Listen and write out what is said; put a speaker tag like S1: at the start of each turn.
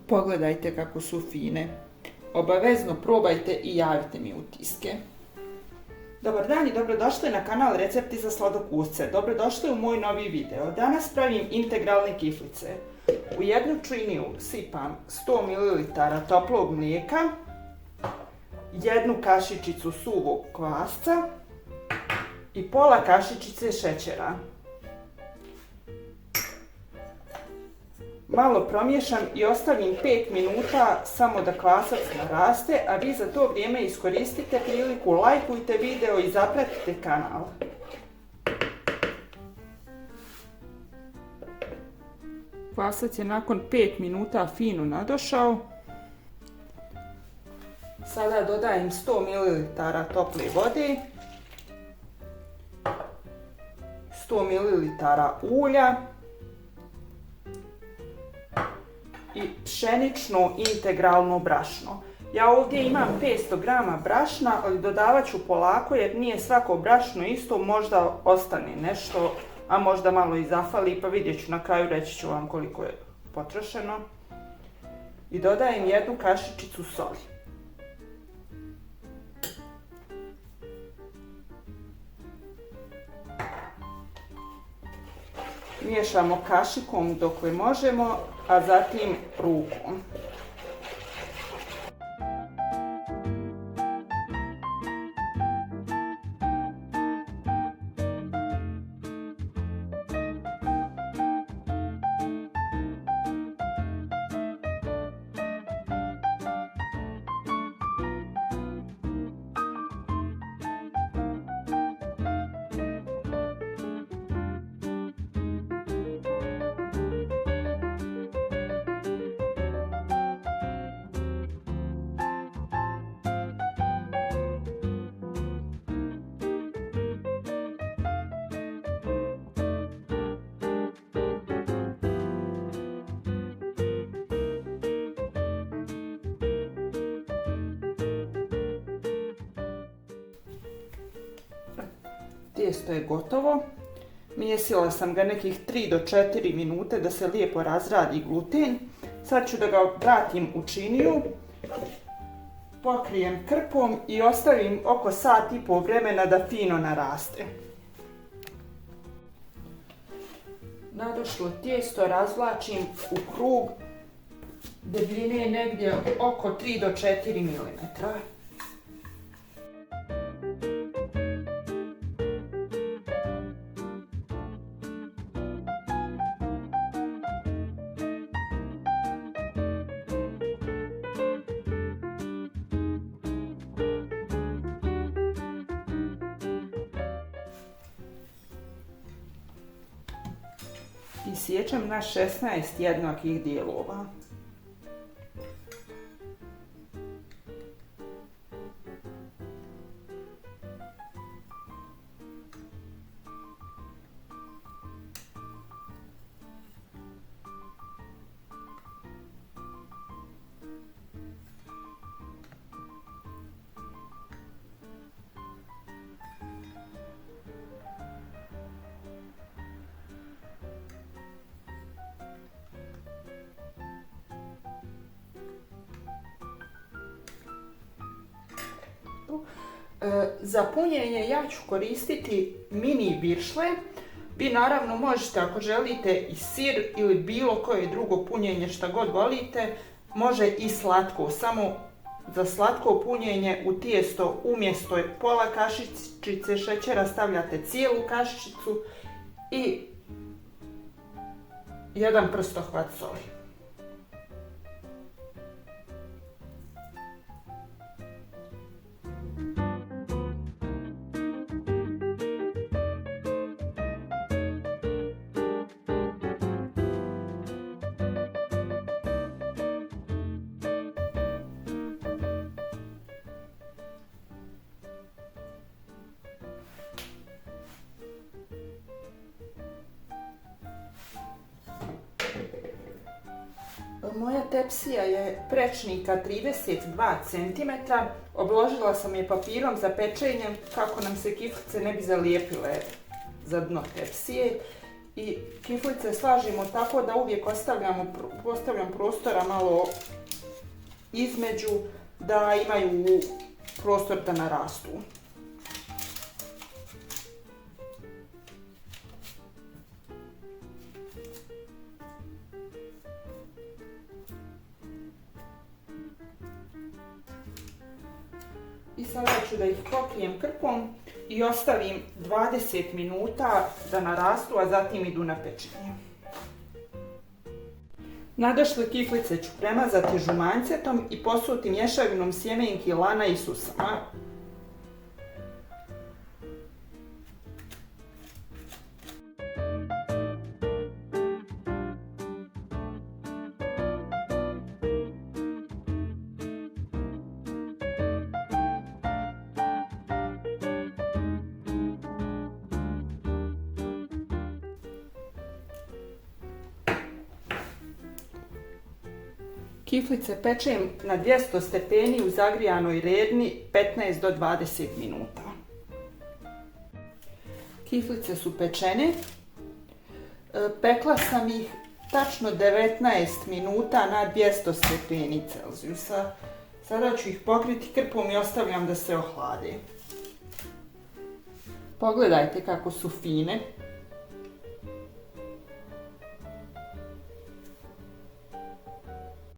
S1: Pogledajte kako su fine. Obavezno probajte i javite mi utiske. Dobar dan i dobrodošli na kanal Recepti za sladokusce. Dobrodošli u moj novi video. Danas pravim integralne kiflice. U jednu činiju sipam 100 ml toplog mlijeka, jednu kašičicu suvog kvasca i pola kašičice šećera. Malo promiješam i ostavim 5 minuta samo da kvasac naraste, a vi za to vrijeme iskoristite priliku, lajkujte video i zapratite kanal. Kvasac je nakon 5 minuta fino nadošao. Sada dodajem 100 ml tople vode, 100 ml ulja i pšenično integralno brašno. Ja ovdje imam 500 g brašna, ali dodavat ću polako jer nije svako brašno isto, možda ostane nešto, a možda malo i zafali, pa vidjet ću na kraju, reći ću vam koliko je potrošeno. I dodajem jednu kašičicu soli. Miješamo kašikom dokle možemo, a zatim rukom. Tijesto je gotovo. Mijesila sam ga nekih 3 do 4 minute da se lijepo razradi gluten. Sad ću da ga vratim u činiju, pokrijem krpom i ostavim oko sat i pol vremena da fino naraste. Nadošlo tijesto razvlačim u krug debljine negdje oko 3 do 4 mm. I siječem na 16 jednakih dijelova. Za punjenje ja ću koristiti mini biršle. Vi naravno možete, ako želite, i sir ili bilo koje drugo punjenje, šta god volite. Može i slatko, samo za slatko punjenje u tijesto umjesto pola kašičice šećera stavljate cijelu kašičicu i jedan prstohvat soli. Moja tepsija je prečnika 32 cm, obložila sam je papirom za pečenje kako nam se kiflice ne bi zalijepile za dno tepsije I kiflice slažimo tako da uvijek ostavljam prostora malo između da imaju prostor da narastu. I sada ću da ih pokrijem krpom i ostavim 20 minuta da narastu, a zatim idu na pečenje. Nadošle kiflice ću premazati žumanjcetom i posuti mješavinom sjemenki, lana i susama. Kiflice pečem na 200 stepeni u zagrijanoj redni 15 do 20 minuta. Kiflice su pečene. Pekla sam ih tačno 19 minuta na 200 stepeni Celzijusa. Sada ću ih pokriti krpom i ostavljam da se ohlade. Pogledajte kako su fine.